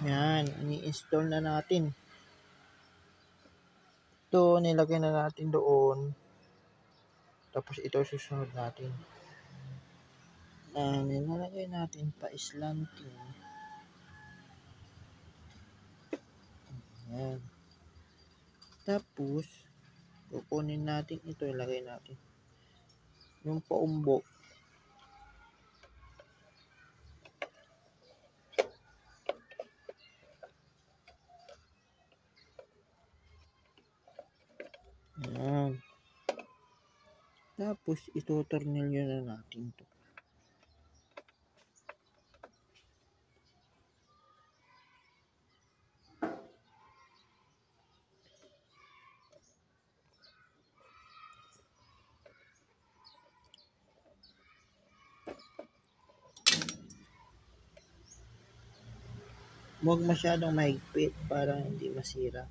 Yan, ini-install na natin. Ito, nilagay na natin doon. Tapos ito susunod natin. Nilalagay natin pa slanting. Yan. Tapos, kukunin natin ito, ilagay natin. Yung paumbok. Yan. Tapos, ito-tornilyo na natin to. Huwag masyadong mahigpit para hindi masira.